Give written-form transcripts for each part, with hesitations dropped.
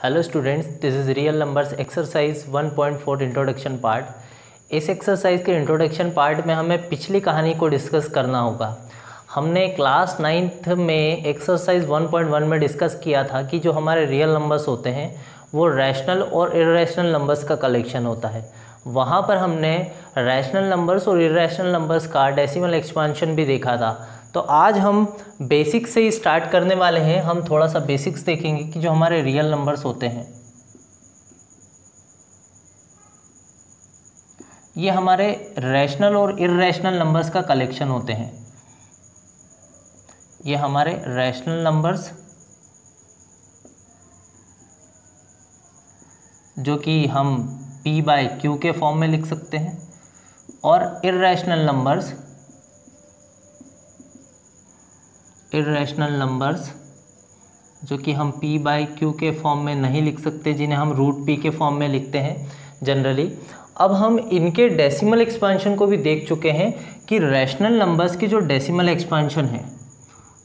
Hello students, this is real numbers exercise 1.4 introduction part. इस exercise के introduction part में हमें पिछली कहानी को डिस्कस करना होगा। हमने क्लास 9th में एक्सरसाइज 1.1 में डिस्कस किया था कि जो हमारे रियल नंबर्स होते हैं वो रैशनल और इर्रेशनल नंबर्स का कलेक्शन होता है। वहाँ पर हमने रैशनल नंबर्स और इर्रेशनल नंबर्स का डेसिमल एक्सपांशन भी देखा था। तो आज हम बेसिक्स से ही स्टार्ट करने वाले हैं। हम थोड़ा सा बेसिक्स देखेंगे कि जो हमारे रियल नंबर्स होते हैं ये हमारे रैशनल और इर्रेशनल नंबर्स का कलेक्शन होते हैं। ये हमारे रैशनल नंबर्स जो कि हम p/q के फॉर्म में लिख सकते हैं, और इर्रेशनल नंबर्स जो कि हम p/q के फॉर्म में नहीं लिख सकते, जिन्हें हम √p के फॉर्म में लिखते हैं जनरली। अब हम इनके डेसिमल एक्सपांशन को भी देख चुके हैं कि रैशनल नंबर्स की जो डेसिमल एक्सपांशन है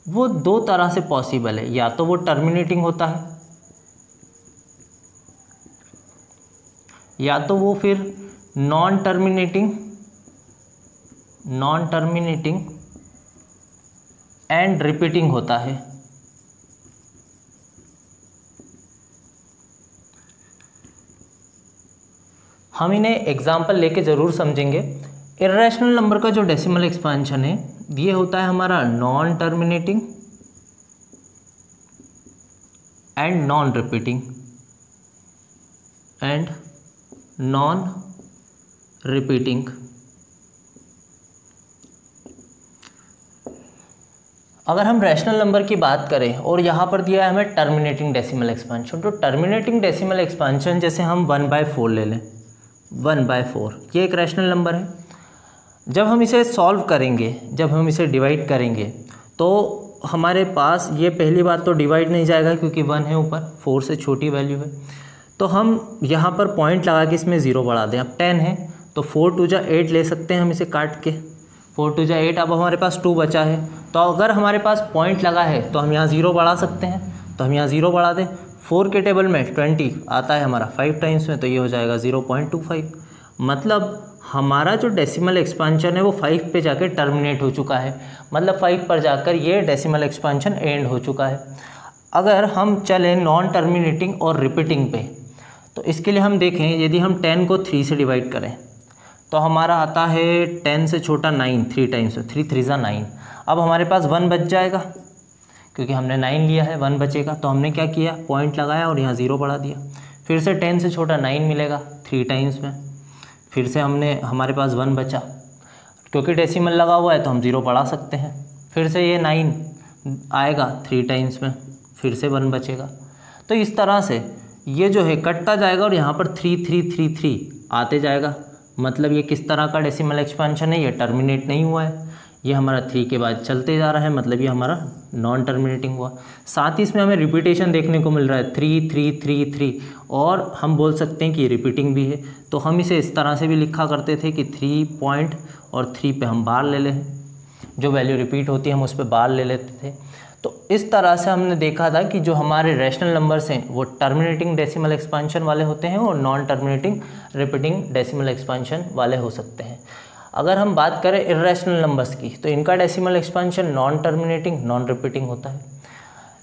वो दो तरह से पॉसिबल है। या तो वो टर्मिनेटिंग होता है, या तो वो फिर नॉन टर्मिनेटिंग एंड रिपीटिंग होता है। हम इन्हें एग्जाम्पल लेके ज़रूर समझेंगे। इर्रेशनल नंबर का जो डेसिमल एक्सपांशन है ये होता है हमारा non terminating and non repeating. अगर हम रैशनल नंबर की बात करें और यहाँ पर दिया है हमें टर्मिनेटिंग डेसिमल एक्सपांशन, तो टर्मिनेटिंग डेसिमल एक्सपांशन जैसे हम 1/4 ले लें। 1/4 ये एक रैशनल नंबर है। जब हम इसे सॉल्व करेंगे, जब हम इसे डिवाइड करेंगे, तो हमारे पास ये पहली बात तो डिवाइड नहीं जाएगा क्योंकि 1 है ऊपर, 4 से छोटी वैल्यू है। तो हम यहाँ पर पॉइंट लगा के इसमें 0 बढ़ा दें। अब 10 है तो 4 2 जा 8 ले सकते हैं हम इसे काट के। 4 2 जा 8, अब हमारे पास 2 बचा है। तो अगर हमारे पास पॉइंट लगा है तो हम यहाँ 0 बढ़ा सकते हैं, तो हम यहाँ 0 बढ़ा दें। 4 के टेबल में 20 आता है हमारा 5 टाइम्स में, तो ये हो जाएगा 0.25। मतलब हमारा जो डेसिमल एक्सपांशन है वो 5 पे जाकर टर्मिनेट हो चुका है, मतलब 5 पर जाकर ये डेसिमल एक्सपांशन एंड हो चुका है। अगर हम चलें नॉन टर्मिनेटिंग और रिपीटिंग पे, तो इसके लिए हम देखें, यदि हम 10 को 3 से डिवाइड करें तो हमारा आता है 10 से छोटा 9 3 टाइम्स, 3 3 जा 9। अब हमारे पास 1 बच जाएगा क्योंकि हमने 9 लिया है, 1 बचेगा। तो हमने क्या किया, पॉइंट लगाया और यहाँ 0 बढ़ा दिया। फिर से 10 से छोटा 9 मिलेगा 3 टाइम्स में, फिर से हमारे पास 1 बचा। क्योंकि डेसिमल लगा हुआ है तो हम 0 बढ़ा सकते हैं। फिर से ये 9 आएगा 3 टाइम्स में, फिर से 1 बचेगा। तो इस तरह से ये जो है कटता जाएगा और यहाँ पर 3 3 3 3 आते जाएगा। मतलब ये किस तरह का डेसिमल एक्सपांशन है, ये टर्मिनेट नहीं हुआ है, ये हमारा 3 के बाद चलते जा रहा है, मतलब ये हमारा नॉन टर्मिनेटिंग हुआ। साथ ही इसमें हमें रिपीटेशन देखने को मिल रहा है 3 3 3 3, और हम बोल सकते हैं कि ये रिपीटिंग भी है। तो हम इसे इस तरह से भी लिखा करते थे कि 3 पॉइंट और 3 पे हम बार ले लें, जो वैल्यू रिपीट होती है हम उस पर बार ले लेते थे। तो इस तरह से हमने देखा था कि जो हमारे रैशनल नंबर्स हैं वो टर्मिनेटिंग डेसिमल एक्सपांशन वाले होते हैं और non terminating repeating decimal expansion वाले हो सकते हैं। अगर हम बात करें इर्रेशनल नंबर्स की, तो इनका decimal expansion non terminating non repeating होता है।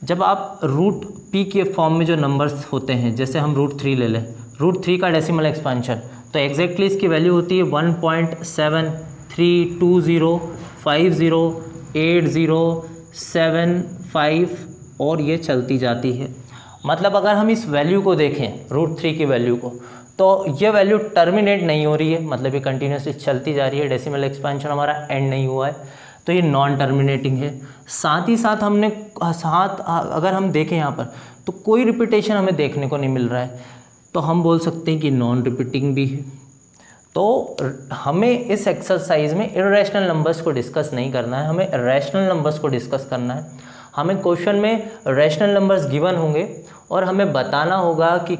जब आप √p के फॉर्म में जो नंबर्स होते हैं, जैसे हम √3 ले लें, √3 का डेसिमल एक्सपांशन, तो एग्जैक्टली इसकी वैल्यू होती है 1.7320508075, और ये चलती जाती है। मतलब अगर हम इस वैल्यू को देखें, √3 की वैल्यू को, तो ये वैल्यू टर्मिनेट नहीं हो रही है, मतलब ये कंटिन्यूसली चलती जा रही है, डेसिमल एक्सपांशन हमारा एंड नहीं हुआ है, तो ये नॉन टर्मिनेटिंग है। साथ ही साथ अगर हम देखें यहाँ पर, तो कोई रिपीटेशन हमें देखने को नहीं मिल रहा है, तो हम बोल सकते हैं कि नॉन रिपीटिंग भी है। तो हमें इस एक्सरसाइज में इर्रेशनल नंबर्स को डिस्कस नहीं करना है, हमें रैशनल नंबर्स को डिस्कस करना है। हमें क्वेश्चन में रैशनल नंबर्स गिवन होंगे और हमें बताना होगा कि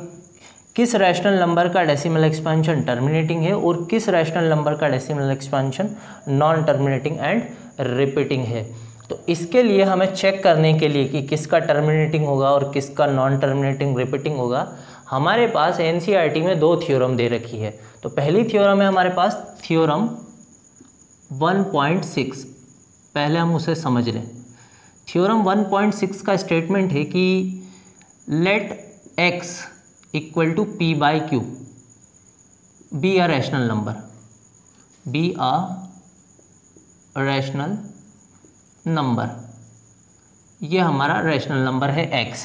किस रैशनल नंबर का डेसिमल एक्सपांशन टर्मिनेटिंग है और किस रैशनल नंबर का decimal expansion non terminating and repeating है। तो इसके लिए हमें चेक करने के लिए कि किसका टर्मिनेटिंग होगा और किसका नॉन टर्मिनेटिंग रिपीटिंग होगा, हमारे पास एनसीईआरटी में 2 थ्योरम दे रखी है। तो पहली थ्योरम है हमारे पास थ्योरम 1.6, पहले हम उसे समझ लें। थ्योरम 1.6 का स्टेटमेंट है कि let x equal to p by Q be a rational number, be a rational number. ये हमारा रैशनल नंबर है x,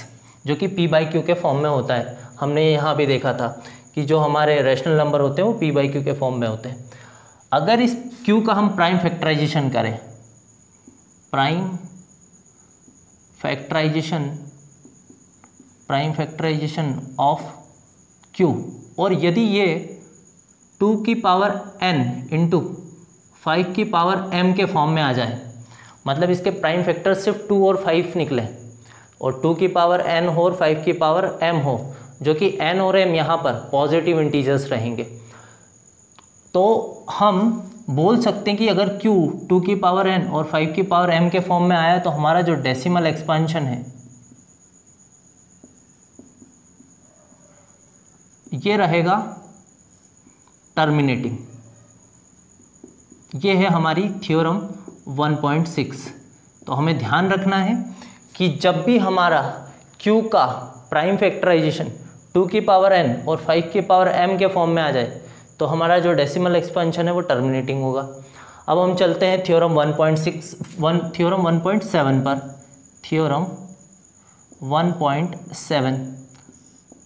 जो कि p बाई क्यू के फॉर्म में होता है। हमने यहाँ भी देखा था कि जो हमारे रैशनल नंबर होते हैं वो p बाई क्यू के फॉर्म में होते हैं। अगर इस q का हम प्राइम फैक्टराइजेशन करें, प्राइम फैक्टराइजेशन ऑफ q, और यदि ये 2 की पावर n इंटू 5 की पावर m के फॉर्म में आ जाए, मतलब इसके प्राइम फैक्टर सिर्फ 2 और 5 निकले और 2 की पावर n हो और 5 की पावर m हो, जो कि n और m यहाँ पर पॉजिटिव इंटीजर्स रहेंगे, तो हम बोल सकते हैं कि अगर q 2 की पावर n और 5 की पावर m के फॉर्म में आया तो हमारा जो डेसिमल एक्सपेंशन है ये रहेगा टर्मिनेटिंग। ये है हमारी थ्योरम 1.6। तो हमें ध्यान रखना है कि जब भी हमारा q का प्राइम फैक्टराइजेशन 2 की पावर n और 5 की पावर m के फॉर्म में आ जाए तो हमारा जो डेसिमल एक्सपेंशन है वो टर्मिनेटिंग होगा। अब हम चलते हैं थ्योरम 1.7 पर। थ्योरम 1.7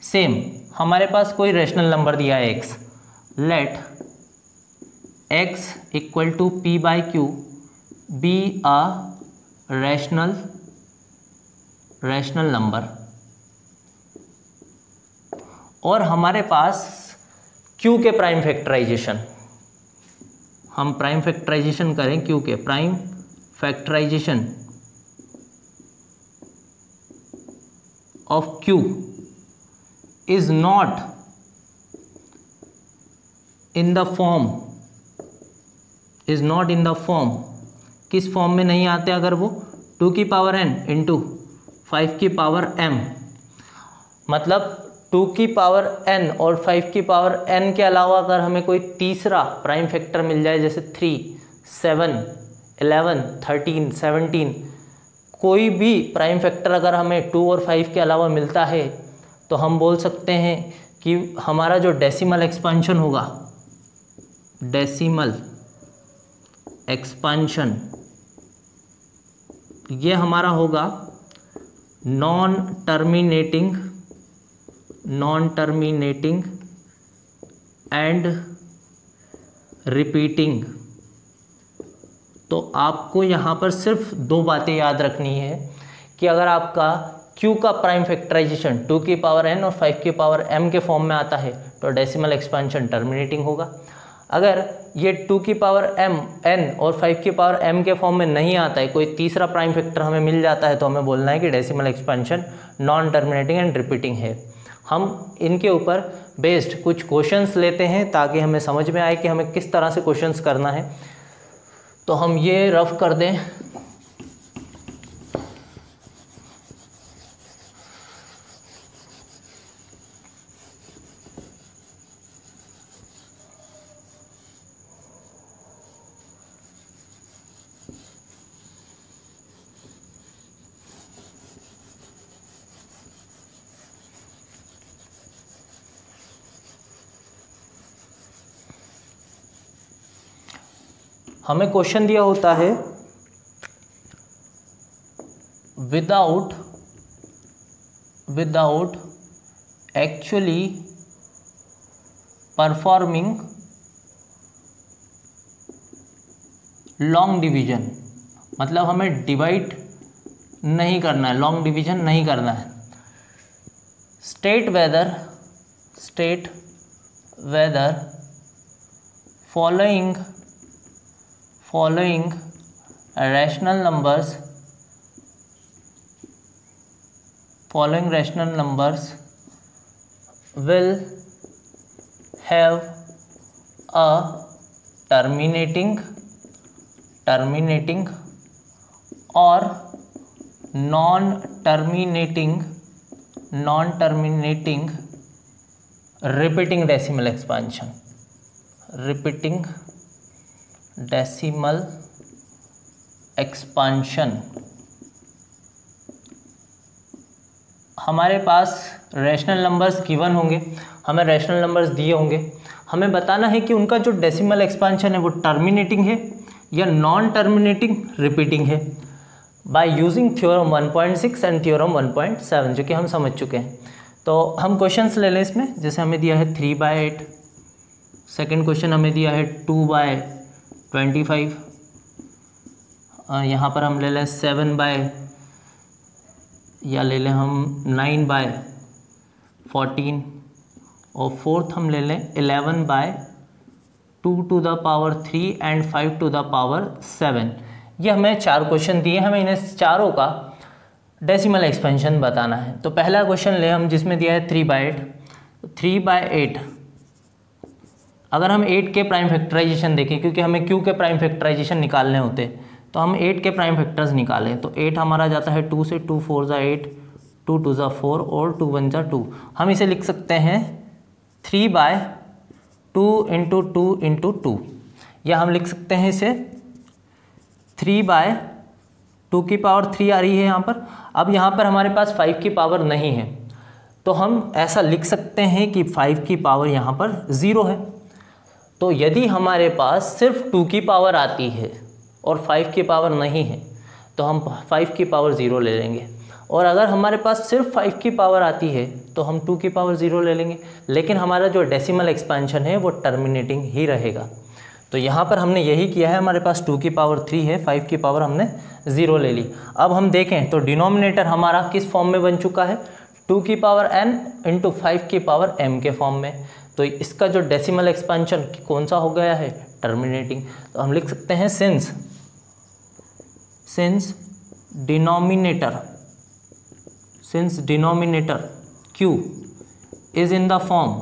सेम, हमारे पास कोई रैशनल नंबर दिया है x, let x equal to p by Q be a rational number, और हमारे पास q के प्राइम फैक्टराइजेशन, हम प्राइम फैक्टराइजेशन करें q के, prime factorization of q is not in the form, is not in the form, किस form में नहीं आते अगर वो 2 की पावर n इंटू 5 की पावर m, मतलब 2 की पावर n और 5 की पावर n के अलावा अगर हमें कोई तीसरा प्राइम फैक्टर मिल जाए, जैसे 3, 7, 11, 13, 17, कोई भी प्राइम फैक्टर अगर हमें 2 और 5 के अलावा मिलता है तो हम बोल सकते हैं कि हमारा जो डेसिमल एक्सपेंशन होगा, डेसिमल एक्सपेंशन, ये हमारा होगा नॉन टर्मिनेटिंग एंड रिपीटिंग। तो आपको यहाँ पर सिर्फ 2 बातें याद रखनी है कि अगर आपका q का प्राइम फैक्टराइजेशन 2 की पावर n और 5 की पावर m के फॉर्म में आता है तो डेसिमल एक्सपेंशन टर्मिनेटिंग होगा। अगर ये 2 की पावर n और 5 की पावर m के फॉर्म में नहीं आता है, कोई तीसरा प्राइम फैक्टर हमें मिल जाता है, तो हमें बोलना है कि decimal expansion non terminating and repeating है। हम इनके ऊपर बेस्ड कुछ क्वेश्चंस लेते हैं ताकि हमें समझ में आए कि हमें किस तरह से क्वेश्चंस करना है। तो हम ये रफ कर दें। हमें क्वेश्चन दिया होता है without actually performing long division, मतलब हमें डिवाइड नहीं करना है, लॉन्ग डिवीजन नहीं करना है। State whether following rational numbers will have a terminating और non terminating repeating decimal expansion, repeating decimal expansion. हमारे पास रैशनल नंबर्स गिवन होंगे, हमें रैशनल नंबर्स दिए होंगे, हमें बताना है कि उनका जो डेसिमल एक्सपेंशन है वो टर्मिनेटिंग है या नॉन टर्मिनेटिंग रिपीटिंग है, by using theorem 1.6 and theorem 1.7 जो कि हम समझ चुके हैं। तो हम क्वेश्चंस ले लें इसमें। जैसे हमें दिया है 3/8, सेकेंड क्वेश्चन हमें दिया है 2/25, यहाँ पर हम ले लें 7 या ले लें हम 9/14, और फोर्थ हम ले लें 11/2⁻³ एंड 5⁻7। ये हमें 4 क्वेश्चन दिए, हमें इन्हें चारों का डेसिमल एक्सपेंशन बताना है। तो पहला क्वेश्चन ले हम जिसमें दिया है 3/8। 3/8 अगर हम 8 के प्राइम फैक्टराइजेशन देखें, क्योंकि हमें क्यू के प्राइम फैक्टराइजेशन निकालने होते हैं, तो हम 8 के प्राइम फैक्टर्स निकालें। तो 8 हमारा जाता है 2 से, 2 4 ज़ा 8, 2 2 ज़ा 4 और 2 1 ज़ा 2। हम इसे लिख सकते हैं 3/2 × 2 × 2, या हम लिख सकते हैं इसे 3/2³ आ रही है यहाँ पर। अब यहाँ पर हमारे पास 5 की पावर नहीं है, तो हम ऐसा लिख सकते हैं कि 5 की पावर यहाँ पर 0 है। तो यदि हमारे पास सिर्फ 2 की पावर आती है और 5 की पावर नहीं है, तो हम 5 की पावर 0 ले लेंगे, और अगर हमारे पास सिर्फ 5 की पावर आती है तो हम 2 की पावर 0 ले लेंगे। लेकिन हमारा जो डेसिमल एक्सपेंशन है वो टर्मिनेटिंग ही रहेगा। तो यहाँ पर हमने यही किया है, हमारे पास 2 की पावर 3 है, 5 की पावर हमने 0 ले ली। अब हम देखें तो डिनोमिनेटर हमारा किस फॉर्म में बन चुका है, 2 की पावर n × 5 की पावर m के फॉर्म में। तो इसका जो डेसिमल एक्सपेंशन कौन सा हो गया है, टर्मिनेटिंग। तो हम लिख सकते हैं since denominator q is in the form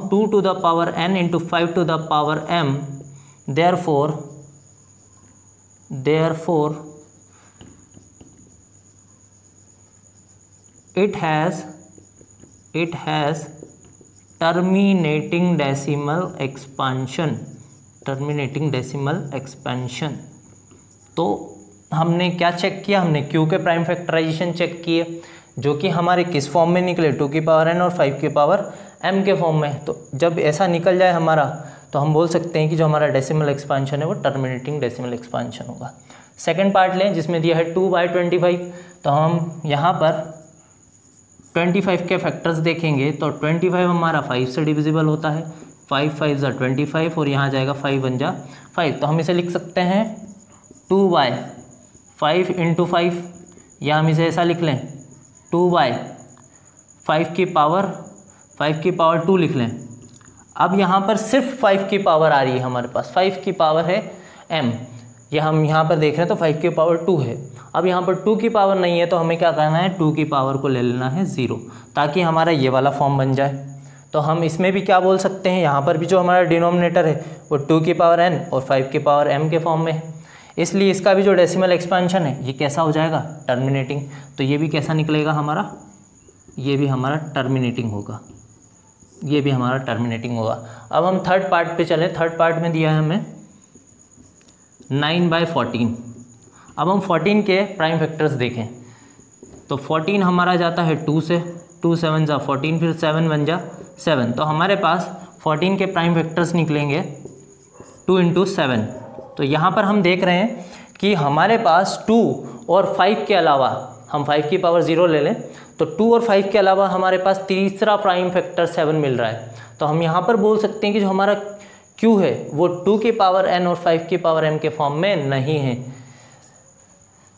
2⁻n × 5⁻m, therefore it has terminating decimal expansion। तो हमने क्या चेक किया, हमने q के प्राइम फैक्टराइजेशन चेक किए, जो कि हमारे किस फॉर्म में निकले, 2 की पावर n और 5 की पावर m के फॉर्म में। तो जब ऐसा निकल जाए हमारा, तो हम बोल सकते हैं कि जो हमारा डेसिमल एक्सपेंशन है वो टर्मिनेटिंग डेसिमल एक्सपेंशन होगा। सेकंड पार्ट लें जिसमें दिया है 2/25। तो हम यहाँ पर 25 के फैक्टर्स देखेंगे, तो 25 हमारा 5 से डिविजिबल होता है, 5 5 ज़ा 25, और यहाँ जाएगा 5 1 ज़ा 5। तो हम इसे लिख सकते हैं 2/5 × 5, या हम इसे ऐसा लिख लें 2/5 की पावर 2 लिख लें। अब यहाँ पर सिर्फ 5 की पावर आ रही है हमारे पास, 5 की पावर है m, या हम यहाँ पर देख रहे हैं तो 5 की पावर 2 है। अब यहाँ पर 2 की पावर नहीं है, तो हमें क्या करना है, 2 की पावर को ले लेना है 0, ताकि हमारा ये वाला फॉर्म बन जाए। तो हम इसमें भी क्या बोल सकते हैं, यहाँ पर भी जो हमारा डिनोमिनेटर है वो 2 की पावर n और 5 की पावर m के फॉर्म में है, इसलिए इसका भी जो डेसिमल एक्सपेंशन है ये कैसा हो जाएगा, टर्मिनेटिंग। तो ये भी कैसा निकलेगा हमारा, ये भी हमारा टर्मिनेटिंग होगा, ये भी हमारा टर्मिनेटिंग होगा। अब हम थर्ड पार्ट पे चलें। थर्ड पार्ट में दिया है हमें 9/14। अब हम 14 के प्राइम फैक्टर्स देखें, तो 14 हमारा जाता है 2 से, 2 7 ज़ा 14, फिर 7 1 ज़ा 7। तो हमारे पास 14 के प्राइम फैक्टर्स निकलेंगे 2 × 7। तो यहाँ पर हम देख रहे हैं कि हमारे पास 2 और 5 के अलावा, हम 5 की पावर 0 ले लें, तो 2 और 5 के अलावा हमारे पास तीसरा प्राइम फैक्टर 7 मिल रहा है। तो हम यहाँ पर बोल सकते हैं कि जो हमारा q है वो 2 की पावर n और 5 की पावर m के फॉर्म में नहीं है।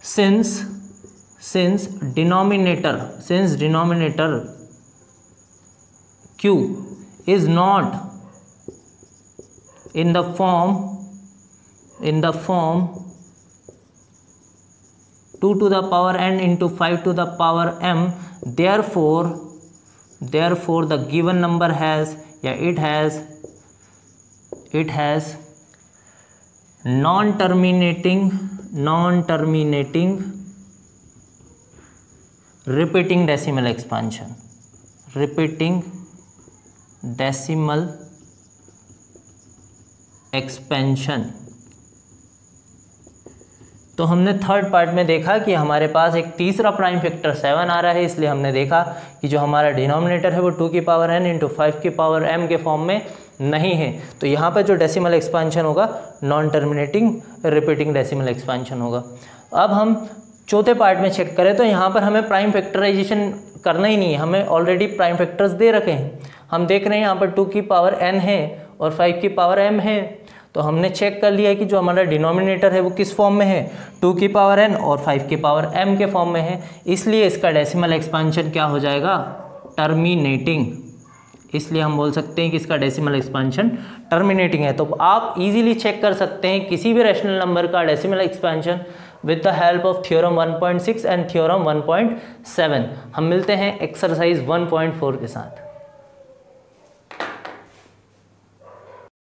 Since denominator q is not in the form 2⁻n × 5⁻m, therefore the given number has, या it has non terminating repeating decimal expansion, repeating decimal expansion. तो हमने थर्ड पार्ट में देखा कि हमारे पास एक तीसरा प्राइम फैक्टर 7 आ रहा है, इसलिए हमने देखा कि जो हमारा डिनोमिनेटर है वो 2 की पावर n इंटू 5 की पावर m के फॉर्म में नहीं है। तो यहाँ पर जो डेसिमल एक्सपांशन होगा non terminating repeating decimal expansion होगा। अब हम चौथे पार्ट में चेक करें तो यहाँ पर हमें प्राइम फैक्टराइजेशन करना ही नहीं है, हमें ऑलरेडी प्राइम फैक्टर्स दे रखे हैं। हम देख रहे हैं यहाँ पर 2 की पावर n है और 5 की पावर m है। तो हमने चेक कर लिया कि जो हमारा डिनोमिनेटर है वो किस फॉर्म में है, 2 की पावर n और 5 की पावर m के फॉर्म में है, इसलिए इसका डेसिमल एक्सपांशन क्या हो जाएगा, टर्मिनेटिंग। इसलिए हम बोल सकते हैं कि इसका डेसिमल एक्सपांशन टर्मिनेटिंग है। तो आप इजीली चेक कर सकते हैं किसी भी रैशनल नंबर का decimal expansion with the help of theorem 1.6 and theorem 1.7। हम मिलते हैं एक्सरसाइज 1.4 के साथ।